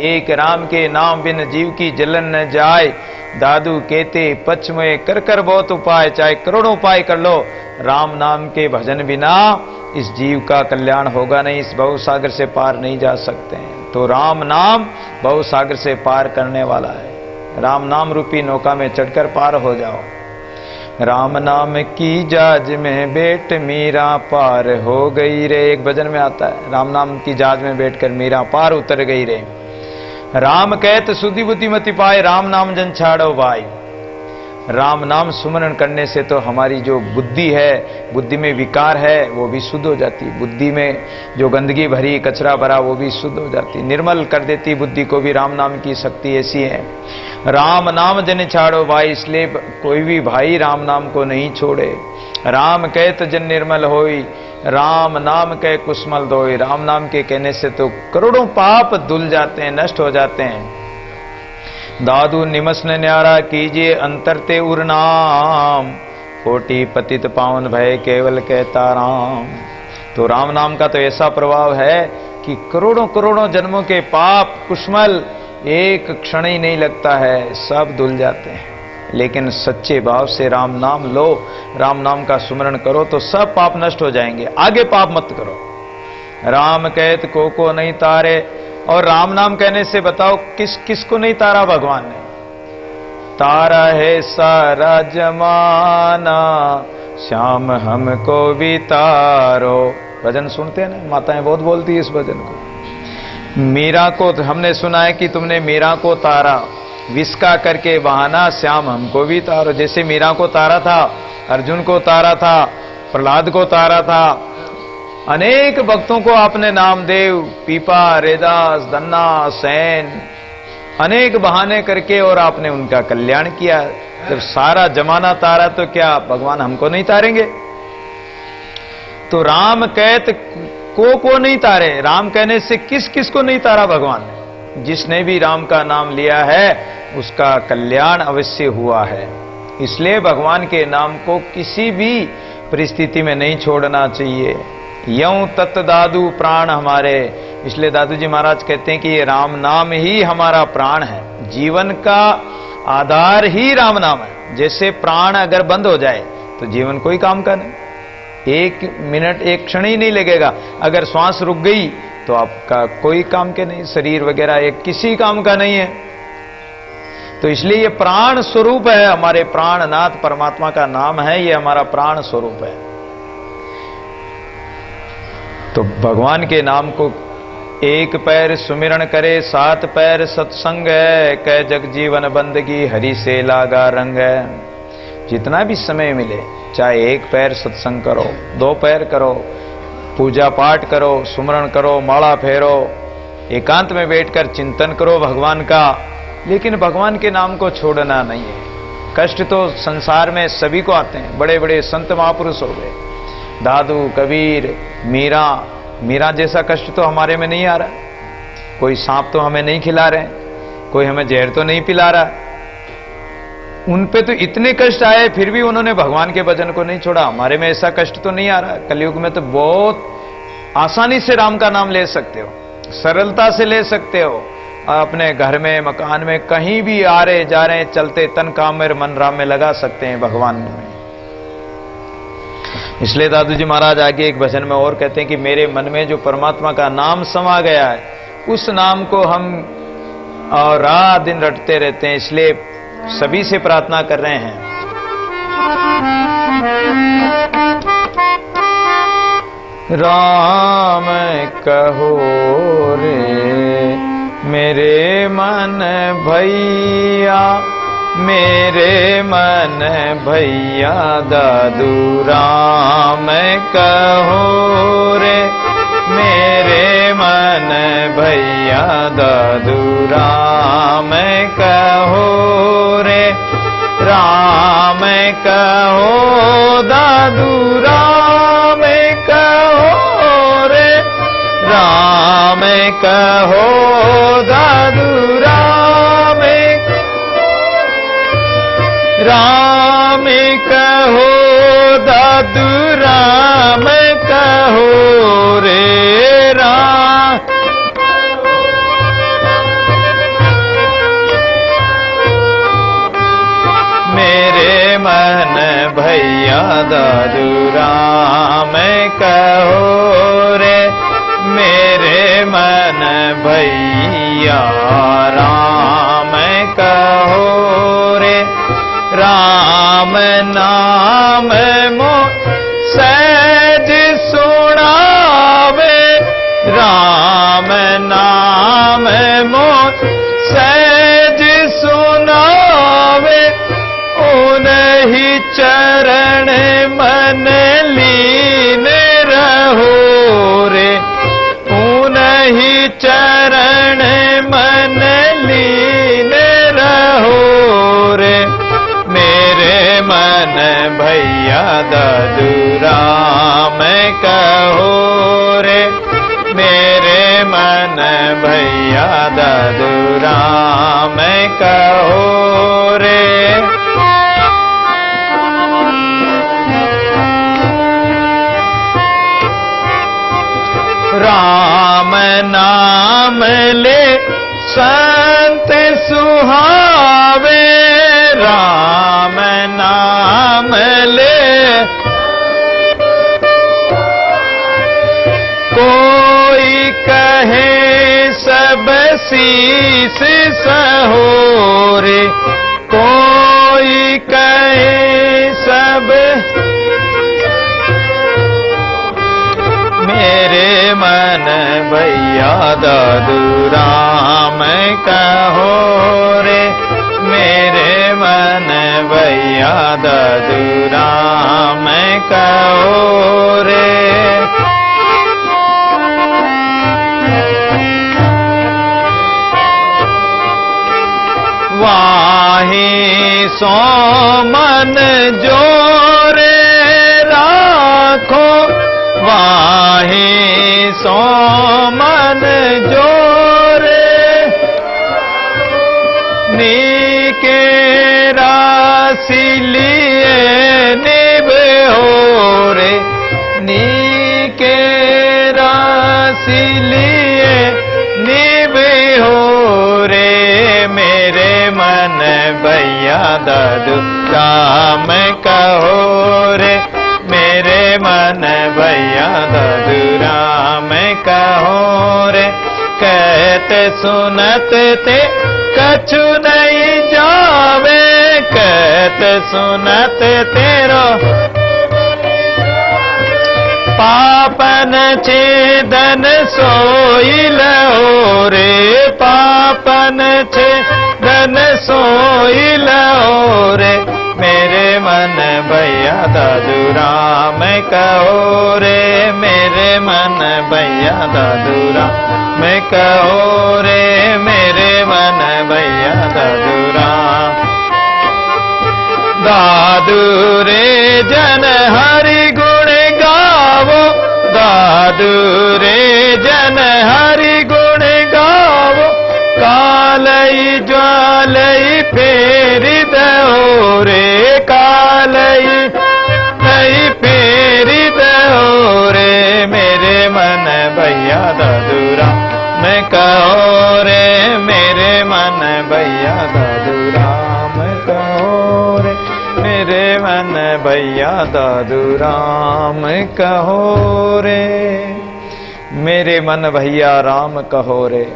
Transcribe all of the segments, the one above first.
एक राम के नाम बिन जीव की जलन न जाए। दादू कहते पच में कर कर बहुत उपाय, चाहे करोड़ों उपाय कर लो, राम नाम के भजन बिना इस जीव का कल्याण होगा नहीं, इस भव सागर से पार नहीं जा सकते हैं। तो राम नाम भव सागर से पार करने वाला है। राम नाम रूपी नौका में चढ़कर पार हो जाओ। राम नाम की जाज में बैठ मीरा पार हो गई रे, एक भजन में आता है, राम नाम की जाज में बैठकर मीरा पार उतर गई रे। राम कहत सुधि बुद्धि मति पाए, राम नाम जन छाड़ो भाई। राम नाम सुमरण करने से तो हमारी जो बुद्धि है, बुद्धि में विकार है, वो भी शुद्ध हो जाती। बुद्धि में जो गंदगी भरी कचरा भरा वो भी शुद्ध हो जाती, निर्मल कर देती बुद्धि को भी। राम नाम की शक्ति ऐसी है। राम नाम जन छाड़ो भाई, इसलिए कोई भी भाई राम नाम को नहीं छोड़े। राम कहत जन निर्मल होई, राम नाम कह कुसमल दोई। राम नाम के कहने से तो करोड़ों पाप धुल जाते हैं, नष्ट हो जाते हैं। दादू निमसन न्यारा कीजिए अंतरते उरनाम, कोटि पतित पावन भय केवल कहता राम। तो राम नाम का तो ऐसा प्रभाव है कि करोड़ों करोड़ों जन्मों के पाप कुशमल एक क्षण ही नहीं लगता है, सब धुल जाते हैं। लेकिन सच्चे भाव से राम नाम लो, राम नाम का सुमरण करो तो सब पाप नष्ट हो जाएंगे। आगे पाप मत करो। राम कहत को नहीं तारे, और राम नाम कहने से बताओ किस किस को नहीं तारा भगवान ने? तारा है सारा जमाना, श्याम हमको भी तारो। भजन सुनते हैं ना, माताएं बहुत बोलती है इस भजन को। मीरा को हमने सुना है कि तुमने मीरा को तारा, विस्का करके बहाना श्याम हमको भी तारो। जैसे मीरा को तारा था, अर्जुन को तारा था, प्रहलाद को तारा था, अनेक भक्तों को आपने नामदेव, पीपा, रेदास, धन्ना, सैन, अनेक बहाने करके और आपने उनका कल्याण किया। जब सारा जमाना तारा तो क्या भगवान हमको नहीं तारेंगे? तो राम कहत को नहीं तारे, राम कहने से किस किस को नहीं तारा भगवान ने? जिसने भी राम का नाम लिया है उसका कल्याण अवश्य हुआ है। इसलिए भगवान के नाम को किसी भी परिस्थिति में नहीं छोड़ना चाहिए। यऊं तत् दादू प्राण हमारे, इसलिए दादू जी महाराज कहते हैं कि ये राम नाम ही हमारा प्राण है। जीवन का आधार ही राम नाम है। जैसे प्राण अगर बंद हो जाए तो जीवन कोई काम का नहीं, एक मिनट एक क्षण ही नहीं लगेगा। अगर श्वास रुक गई तो आपका कोई काम के नहीं, शरीर वगैरह एक किसी काम का नहीं है। तो इसलिए ये प्राण स्वरूप है, हमारे प्राणनाथ परमात्मा का नाम है, ये हमारा प्राण स्वरूप है। तो भगवान के नाम को एक पैर सुमिरन करे, सात पैर सत्संग है, कह जग जीवन बंदगी हरि से लागा रंग है। जितना भी समय मिले, चाहे एक पैर सत्संग करो, दो पैर करो, पूजा पाठ करो, सुमरण करो, माला फेरो, एकांत में बैठकर चिंतन करो भगवान का, लेकिन भगवान के नाम को छोड़ना नहीं है। कष्ट तो संसार में सभी को आते हैं, बड़े बड़े संत महापुरुष हो गए, दादू, कबीर, मीरा जैसा कष्ट तो हमारे में नहीं आ रहा। कोई सांप तो हमें नहीं खिला रहे, कोई हमें जहर तो नहीं पिला रहा। उन पे तो इतने कष्ट आए फिर भी उन्होंने भगवान के भजन को नहीं छोड़ा। हमारे में ऐसा कष्ट तो नहीं आ रहा। कलयुग में तो बहुत आसानी से राम का नाम ले सकते हो, सरलता से ले सकते हो। अपने घर में, मकान में, कहीं भी आ रहे जा रहे चलते, तन काम में मन राम में लगा सकते हैं भगवान में। इसलिए दादू जी महाराज आगे एक भजन में और कहते हैं कि मेरे मन में जो परमात्मा का नाम समा गया है, उस नाम को हम और रात दिन रटते रहते हैं। इसलिए सभी से प्रार्थना कर रहे हैं, राम कहो रे मेरे मन भैया, मेरे मन भैया दादू राम कहो रे, मेरे मन भैया दादू राम कहो रे, राम कहो दादू राम कहो रे, राम कहो दादू राम, राम कहो दादू राम कहो रे, राम भैया दादू राम कहो रे, मेरे मन भैया राम कहो रे। राम नाम मो सहज सुनावे, राम नाम मो सहज सुनावे। उन्हीं चरण मन लीन रहो रे, उन्हीं चरण मन लीन रहो रे। मेरे मन भैया दादू राम कहो रे, मेरे मन भैया दादू राम कहो रे। राम नाम ले संत सुहावे, राम नाम ले कोई कहे सब शीस सहोरे, कोई कहे सब। मेरे मन भैया दादू राम कहो रे, मेरे मन भैया दादू राम कहो रे। वाही सो मन जोरे राखो, वाही सो मन जोरे। नीके राशि लिए निभ हो रे, नीके राशि लिए निभ हो रे। मेरे मन भैया दादू राम कहो रे, मेरे मन भैया दादू राम कहो रे। कहते सुनत ते कछु नहीं जावे, कहते सुनत तेरो पापन छेदन सोई लो रे, पापन छेदन सोई लो रे। मेरे मन भैया दादू राम कहो रे, मेरे मन भैया दादू राम कहो रे, मेरे मन भैया दादू राम। दादू रे जन हरि गुण गावो, दादू रे जन हरि गुण गावो। कालई ज्वालई फेरी दो रे, कालई नहीं फेरी दो रे। मेरे मन भैया दादू राम कहो रे, मेरे मन भैया दादू राम कहो रे, मेरे मन भैया दादू राम कहो रे। मेरे मन भैया राम कहो रे।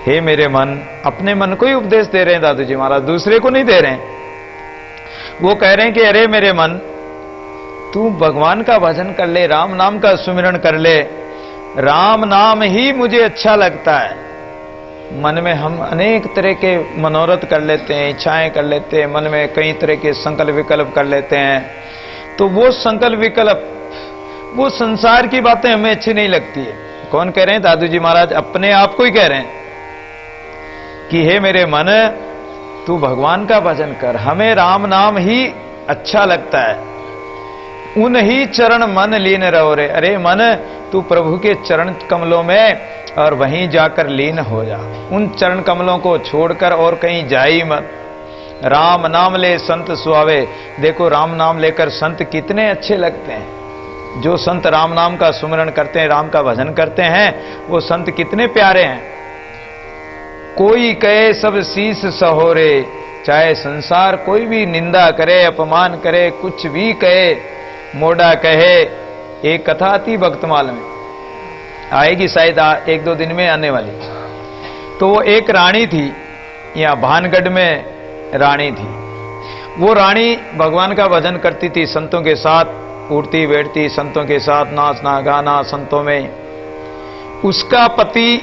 हे मेरे मन, अपने मन को ही उपदेश दे रहे हैं दादू जी महाराज, दूसरे को नहीं दे रहे हैं। वो कह रहे हैं कि अरे मेरे मन, तू भगवान का भजन कर ले, राम नाम का सुमिरन कर ले। राम नाम ही मुझे अच्छा लगता है। मन में हम अनेक तरह के मनोरथ कर लेते हैं, इच्छाएं कर लेते हैं, मन में कई तरह के संकल्प विकल्प कर लेते हैं। तो वो संकल्प विकल्प, वो संसार की बातें हमें अच्छी नहीं लगती है। कौन कह रहे हैं? दादू जी महाराज अपने आप को ही कह रहे हैं कि हे मेरे मन, तू भगवान का भजन कर, हमें राम नाम ही अच्छा लगता है। उन ही चरण मन लीन रहो रे। अरे मन, तू प्रभु के चरण कमलों में और वहीं जाकर लीन हो जा। उन चरण कमलों को छोड़कर और कहीं जा ही मत। राम नाम ले संत सुहावे। देखो राम नाम लेकर संत कितने अच्छे लगते हैं। जो संत राम नाम का सुमिरन करते हैं, राम का भजन करते हैं, वो संत कितने प्यारे हैं। कोई कहे सब शीस सहोरे, चाहे संसार कोई भी निंदा करे, अपमान करे, कुछ भी कहे, मोड़ा कहे। एक कथा आती भक्तमाल में, आएगी शायद 1-2 दिन में आने वाली। तो वो एक रानी थी, यहाँ भानगढ़ में रानी थी। वो रानी भगवान का भजन करती थी, संतों के साथ उठती बैठती, संतों के साथ नाचना गाना संतों में। उसका पति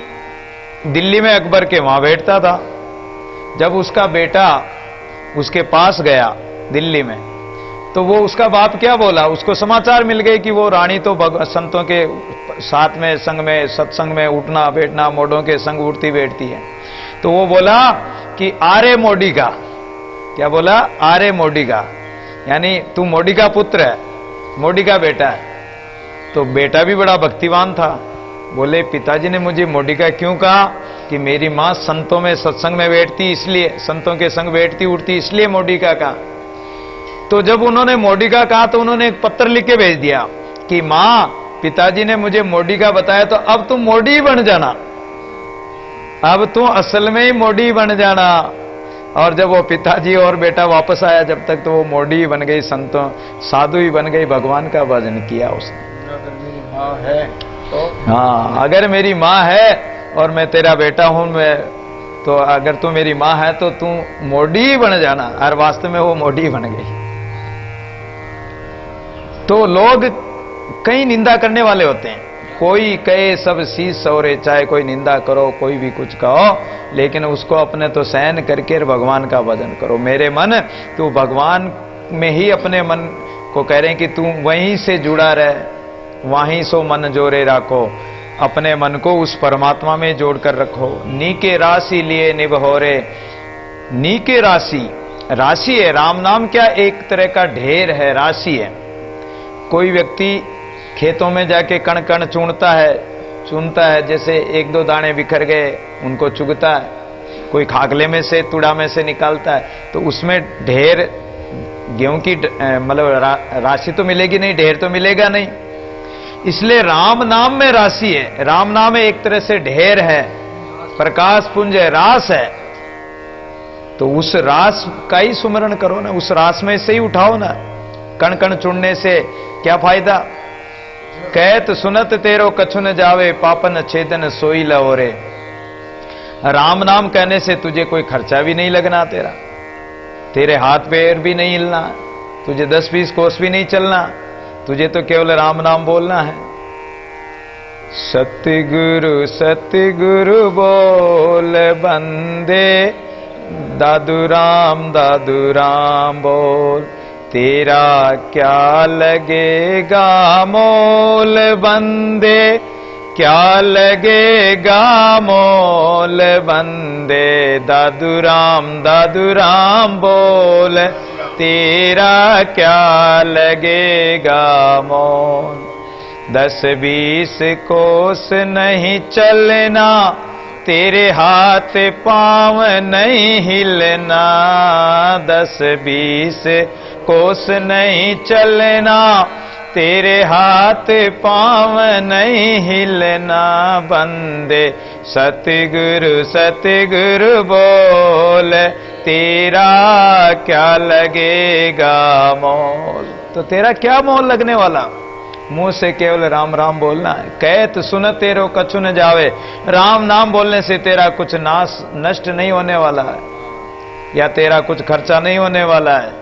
दिल्ली में अकबर के वहां बैठता था। जब उसका बेटा उसके पास गया दिल्ली में, तो वो उसका बाप क्या बोला, उसको समाचार मिल गए कि वो रानी तो संतों के साथ में संग में सत्संग में उठना बैठना मोड़ों के संग उठती बैठती है। तो वो बोला कि आर्य मोडी का, क्या बोला, आर्य मोडी का, यानी तू मोडी का पुत्र है, मोडी का बेटा है। तो बेटा भी बड़ा भक्तिवान था। बोले पिताजी ने मुझे मोडी का क्यों कहा, कि मेरी मां संतों में सत्संग में बैठती, इसलिए संतों के संग बैठती उठती, इसलिए मोडी का कहा। तो जब उन्होंने मोडी का कहा तो उन्होंने एक पत्र लिख के भेज दिया कि मां, पिताजी ने मुझे मोडी का बताया, तो अब तुम मोडी बन जाना, अब तुम असल में ही मोडी बन जाना। और जब वो पिताजी और बेटा वापस आया, जब तक तो वो मोडी बन गई, संतों साधु ही बन गई, भगवान का भजन किया उसने। अगर मेरी माँ है तो, हाँ, अगर मेरी माँ है और मैं तेरा बेटा हूं, मैं तो अगर तू मेरी माँ है तो तू मोडी बन जाना। और वास्तव में वो मोडी बन गई। तो लोग कई निंदा करने वाले होते हैं, कोई कहे सब शीश सौरे, चाहे कोई निंदा करो, कोई भी कुछ कहो, लेकिन उसको अपने तो सहन करके भगवान का भजन करो। मेरे मन, तू भगवान में ही अपने मन को कह रहे हैं कि तू वहीं से जुड़ा रहे, वहीं सो मन जोरे राखो, अपने मन को उस परमात्मा में जोड़कर रखो। नीके राशि लिए निभोरे, नीके राशि, राशि है, राम नाम क्या एक तरह का ढेर है, राशि है। कोई व्यक्ति खेतों में जाके कण कण चुनता है, जैसे 1-2 दाने बिखर गए उनको चुगता है, कोई खागले में से तुड़ा में से निकालता है, तो उसमें ढेर गेहूं की मतलब राशि तो मिलेगी नहीं, ढेर तो मिलेगा नहीं। इसलिए राम नाम में राशि है, राम नाम में एक तरह से ढेर है, प्रकाश पुंज है, रास है। तो उस रास का ही सुमरण करो ना, उस रास में से ही उठाओ ना। कण कण चुनने से क्या फायदा। कहत सुनत तेरो कछु न जावे, पापन छेदन सोई लहोरे। राम नाम कहने से तुझे कोई खर्चा भी नहीं लगना, तेरे हाथ पैर भी नहीं हिलना, तुझे 10-20 कोस भी नहीं चलना, तुझे तो केवल राम नाम बोलना है। सतगुरु सतगुरु बोल बंदे, दादू राम बोल, तेरा क्या लगेगा मोल बंदे, क्या लगेगा मोल बंदे, दादू राम बोल, तेरा क्या लगेगा मोल। 10-20 कोस नहीं चलना, तेरे हाथ पांव नहीं हिलना, 10-20 कोस नहीं चलना, तेरे हाथ पांव नहीं हिलना बंदे, सतगुरु सतगुरु बोल, तेरा क्या लगेगा मोल। तो तेरा क्या मोल लगने वाला, मुंह से केवल राम राम बोलना है। कहत सुन तेरो कछु न जावे, राम नाम बोलने से तेरा कुछ नाश नष्ट नहीं होने वाला है, या तेरा कुछ खर्चा नहीं होने वाला है।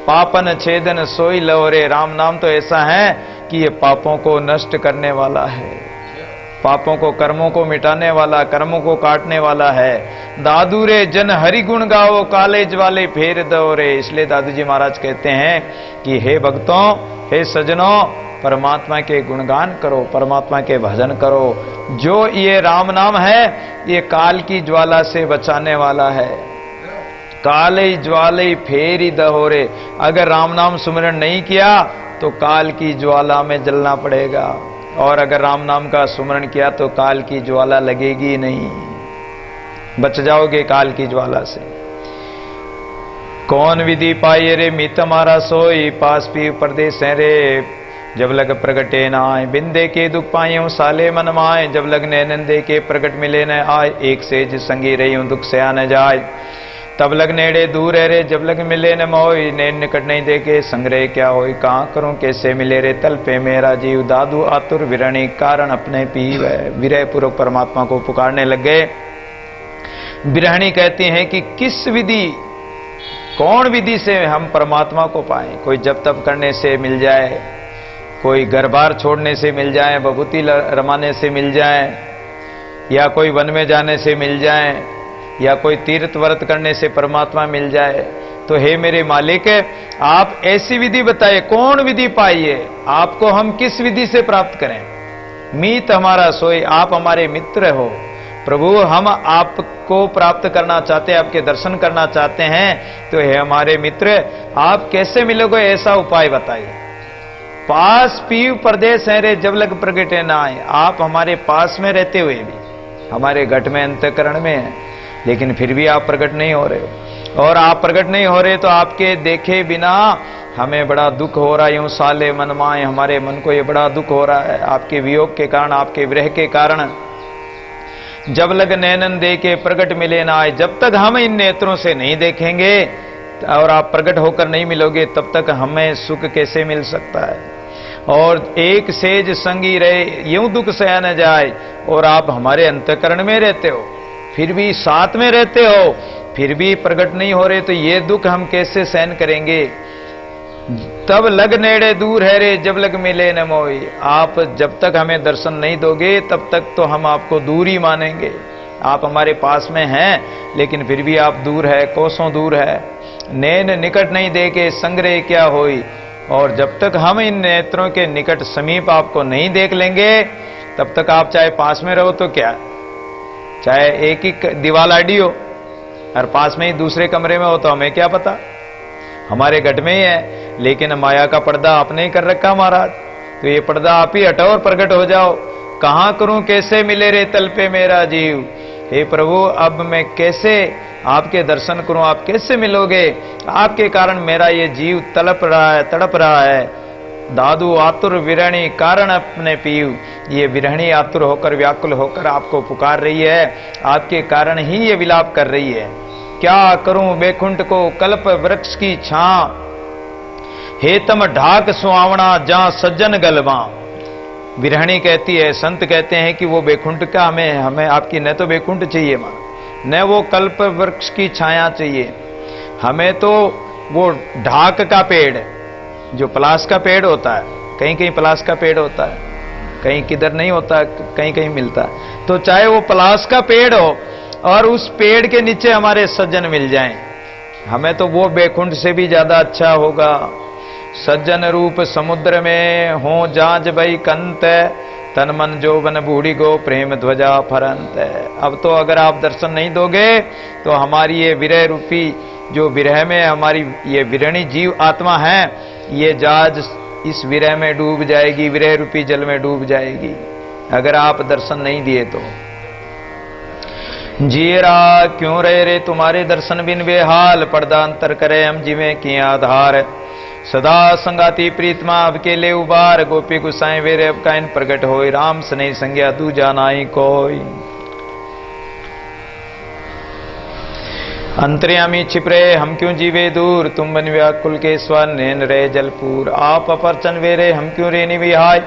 पापन छेदन सोई लहोरे, राम नाम तो ऐसा है कि ये पापों को नष्ट करने वाला है, पापों को कर्मों को मिटाने वाला, कर्मों को काटने वाला है। दादू रे जन हरि गुण गाओ, कालेज वाले फेर दो रे। इसलिए दादू जी महाराज कहते हैं कि हे भक्तों, हे सजनों, परमात्मा के गुणगान करो, परमात्मा के भजन करो। जो ये राम नाम है, ये काल की ज्वाला से बचाने वाला है। काले ज्वाले फेरी दहोरे, अगर राम नाम सुमिरन नहीं किया तो काल की ज्वाला में जलना पड़ेगा, और अगर राम नाम का सुमिरन किया तो काल की ज्वाला लगेगी नहीं, बच जाओगे काल की ज्वाला से। कौन विधि पाई रे मीत मारा सोई, पास पी परदेस है रे, जब लग प्रगटे न आए, बिंदे के दुख पाए साले मन माए, जब लग नंदे के प्रगट मिले न आए, एक सेज संगी रही हूं दुख से आ न जाए। तब लग नेड़े दूर है रे, जब लग मिले न मोई, नैन निकट नहीं देखे संग्रह क्या होई, कहाँ करूं कैसे मिले रे तल पे मेरा जीव, दादू आतुर विरणी कारण अपने पीव है। विरह पूर्वक परमात्मा को पुकारने लग गए। विरहणी कहती हैं कि किस विधि, कौन विधि से हम परमात्मा को पाएं। कोई जप तप करने से मिल जाए, कोई घर बार छोड़ने से मिल जाए, बभूति रमाने से मिल जाए, या कोई वन में जाने से मिल जाए, या कोई तीर्थ व्रत करने से परमात्मा मिल जाए। तो हे मेरे मालिक, आप ऐसी विधि बताइए, कौन विधि पाइए, आपको हम किस विधि से प्राप्त करें। मीत हमारा सोई, आप हमारे मित्र हो प्रभु, हम आपको प्राप्त करना चाहते हैं, आपके दर्शन करना चाहते हैं। तो हे हमारे मित्र, आप कैसे मिलोगे, ऐसा उपाय बताइए। पास पीव प्रदेश है रे, जब लग प्रगटे ना आए। आप हमारे पास में रहते हुए भी, हमारे घट में अंतःकरण में है, लेकिन फिर भी आप प्रकट नहीं हो रहे हो। और आप प्रकट नहीं हो रहे तो आपके देखे बिना हमें बड़ा दुख हो रहा है। यूं साले मन माए, हमारे मन को ये बड़ा दुख हो रहा है आपके वियोग के कारण, आपके विरह के कारण। जब लग नैनन देखे प्रकट मिले ना आए, जब तक हम इन नेत्रों से नहीं देखेंगे और आप प्रकट होकर नहीं मिलोगे, तब तक हमें सुख कैसे मिल सकता है। और एक सेज संगी रहे, यूं दुख सह न जाए। और आप हमारे अंतःकरण में रहते हो, फिर भी साथ में रहते हो, फिर भी प्रकट नहीं हो रहे, तो ये दुख हम कैसे सहन करेंगे। तब लग नेड़े दूर है रे, जब लग मिले न मोई। आप जब तक हमें दर्शन नहीं दोगे, तब तक तो हम आपको दूर ही मानेंगे। आप हमारे पास में हैं, लेकिन फिर भी आप दूर है, कोसों दूर है। नैन निकट नहीं देखे संग्रह क्या होई। और जब तक हम इन नेत्रों के निकट समीप आपको नहीं देख लेंगे, तब तक आप चाहे पास में रहो तो क्या, चाहे एक ही दीवार आड़ी हो और पास में ही दूसरे कमरे में हो, तो हमें क्या पता, हमारे घट में ही है। लेकिन माया का पर्दा आपने ही कर रखा महाराज, तो ये पर्दा आप ही हटाओ और प्रकट हो जाओ। कहां करूं कैसे मिले रे तल पे मेरा जीव। हे प्रभु, अब मैं कैसे आपके दर्शन करूं, आप कैसे मिलोगे। आपके कारण मेरा ये जीव तड़प रहा है, तड़प रहा है। दादू आतुर विरणी कारण अपने पीव, ये विरहणी आतुर होकर, व्याकुल होकर आपको पुकार रही है, आपके कारण ही ये विलाप कर रही है। क्या करूं बैकुंठ को कल्प वृक्ष की छां, हेतम ढाक सुहावना जहां सज्जन गलवा। विरहणी कहती है, संत कहते हैं कि वो बैकुंठ का हमें आपकी न तो बैकुंठ चाहिए मां, न वो कल्प वृक्ष की छाया चाहिए, हमें तो वो ढाक का पेड़, जो पलाश का पेड़ होता है, कहीं कहीं पलाश का पेड़ होता है, कहीं किधर नहीं होता, कहीं कहीं मिलता है। तो चाहे वो पलाश का पेड़ हो और उस पेड़ के नीचे हमारे सज्जन मिल जाएं, हमें तो वो बैकुंठ से भी ज्यादा अच्छा होगा। सज्जन रूप समुद्र में हो जांच भई कंत, तन मन जोबन बूढ़ी गो प्रेम ध्वजा फरंत। अब तो अगर आप दर्शन नहीं दोगे, तो हमारी ये विरह रूपी, जो विरह में हमारी ये विरणी जीव आत्मा है, ये जाज इस विरह में डूब जाएगी, विरह रूपी जल में डूब जाएगी, अगर आप दर्शन नहीं दिए तो। जीरा क्यों रहे रे तुम्हारे दर्शन बिन बेहाल, पर्दा अंतर करे हम जिवे की आधार। सदा संगाती प्रीतमा अब केले उबार, गोपी गुसाई वेरे अब काइन प्रगट होई। राम स्नेह संज्ञा तू जानाई कोई। अंतर्यामी छिप रहे हम क्यों जीवे दूर, तुम बन व्याकुल के स्वर नैन रहे जलपूर। आप अपरचन वेरे हम क्यों रे निविहाय,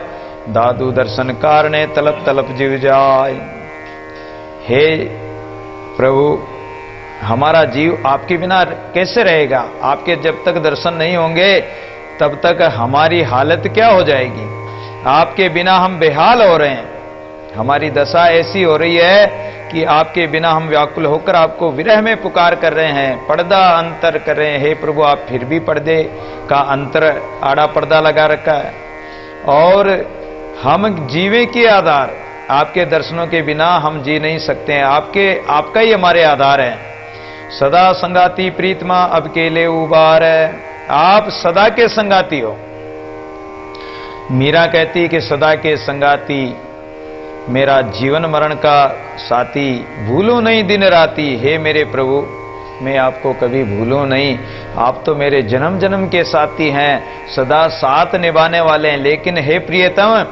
दादू दर्शन कारणे तलप तलप जीव जाय। हे प्रभु, हमारा जीव आपके बिना कैसे रहेगा। आपके जब तक दर्शन नहीं होंगे, तब तक हमारी हालत क्या हो जाएगी। आपके बिना हम बेहाल हो रहे हैं, हमारी दशा ऐसी हो रही है कि आपके बिना हम व्याकुल होकर आपको विरह में पुकार कर रहे हैं, पर्दा अंतर कर रहे हैं। हे प्रभु, आप फिर भी पर्दे का अंतर, आड़ा पर्दा लगा रखा है, और हम जीवे के आधार, आपके दर्शनों के बिना हम जी नहीं सकते हैं। आपका ही हमारे आधार है। सदा संगाती प्रीतमा अब केले उबार, आप सदा के संगाती हो। मीरा कहती कि सदा के संगाती, मेरा जीवन मरण का साथी, भूलूं नहीं दिन राती। हे मेरे प्रभु, मैं आपको कभी भूलूं नहीं, आप तो मेरे जन्म जन्म के साथी हैं, सदा साथ निभाने वाले हैं। लेकिन हे प्रियतम,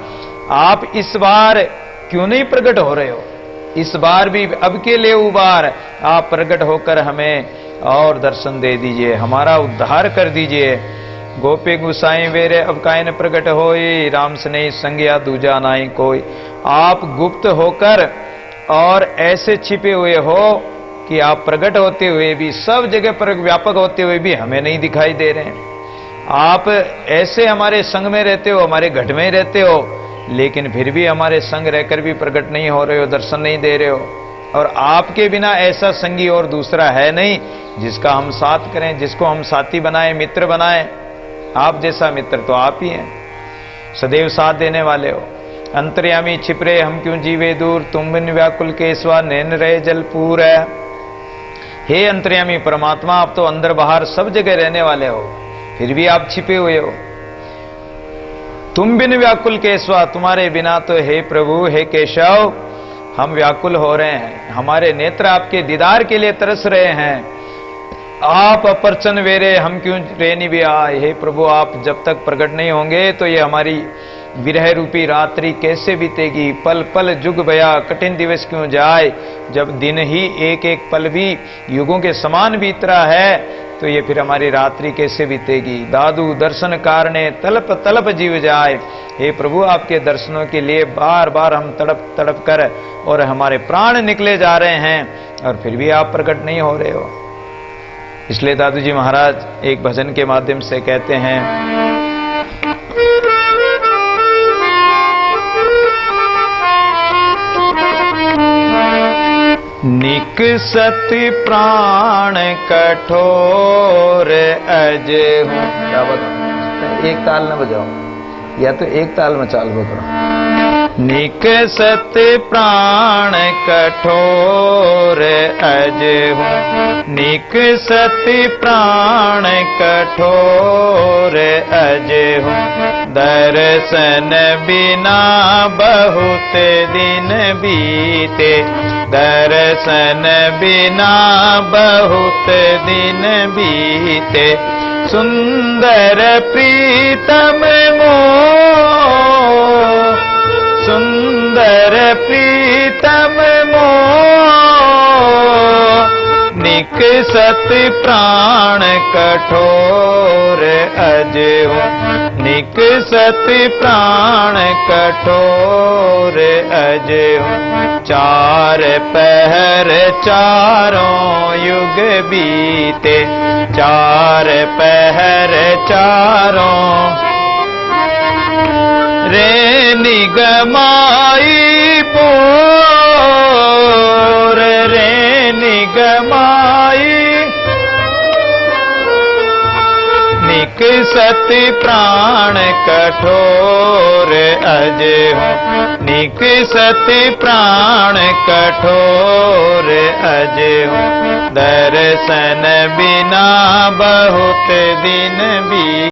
आप इस बार क्यों नहीं प्रकट हो रहे हो। इस बार भी अब के लिए उबार, आप प्रकट होकर हमें और दर्शन दे दीजिए, हमारा उद्धार कर दीजिए। गोपी गुसाई वेरे अब कायन प्रकट होई, राम स्नेह संज्ञा दूजा नाई कोई। आप गुप्त होकर और ऐसे छिपे हुए हो कि आप प्रकट होते हुए भी, सब जगह पर व्यापक होते हुए भी हमें नहीं दिखाई दे रहे हैं। आप ऐसे हमारे संग में रहते हो, हमारे घट में ही रहते हो, लेकिन फिर भी हमारे संग रहकर भी प्रकट नहीं हो रहे हो, दर्शन नहीं दे रहे हो। और आपके बिना ऐसा संगी और दूसरा है नहीं जिसका हम साथ करें, जिसको हम साथी बनाएं, मित्र बनाएं। आप जैसा मित्र तो आप ही हैं, सदैव साथ देने वाले हो। अंतर्यामी छिपरे हम क्यों जीवे दूर, तुम बिन व्याकुल केसवा नैन रहे जलपूर है। हे अंतर्यामी परमात्मा, आप तो अंदर बाहर सब जगह रहने वाले हो, फिर भी आप छिपे हुए हो। तुम बिन व्याकुल केशवा, तुम्हारे बिना तो हे प्रभु, हे केशव, हम व्याकुल हो रहे हैं। हमारे नेत्र आपके दीदार के लिए तरस रहे हैं। आप अपरचन वेरे हम क्यों रेनी भी आए। हे प्रभु, आप जब तक प्रकट नहीं होंगे तो ये हमारी विरह रूपी रात्रि कैसे बीतेगी। पल पल जुग भया कठिन दिवस क्यों जाए। जब दिन ही एक एक पल भी युगों के समान बीत रहा है तो ये फिर हमारी रात्रि कैसे बीतेगी। दादू दर्शन कारणे तलप तलप जीव जाए। हे प्रभु, आपके दर्शनों के लिए बार बार हम तड़प तड़प कर और हमारे प्राण निकले जा रहे हैं और फिर भी आप प्रकट नहीं हो रहे हो। इसलिए दादू जी महाराज एक भजन के माध्यम से कहते हैं, निकसत प्राण कठोर अजहूं। क्या बताऊं, एक ताल न बजाओ या तो एक ताल में चाल पकड़ो। निकसत प्राण कठोर अजहूं, निकसत प्राण कठोर अजहूं। दर्शन बिना बहुत दिन बीते, दर्शन बिना बहुत दिन बीते। सुंदर प्रीतम मोह, सुंदर प्रीतम मोह। निकसत प्राण कठोर अजहूं, निकसत प्राण कठोर अजहूं। चार पहर चारों युग बीते, चार पहर चारों रे निगमाई पोर, रे निगमाई। निकसत प्राण कठोर अजहूं, निकसत प्राण कठोर अजहूं। दर्शन बिना बहुत दिन भी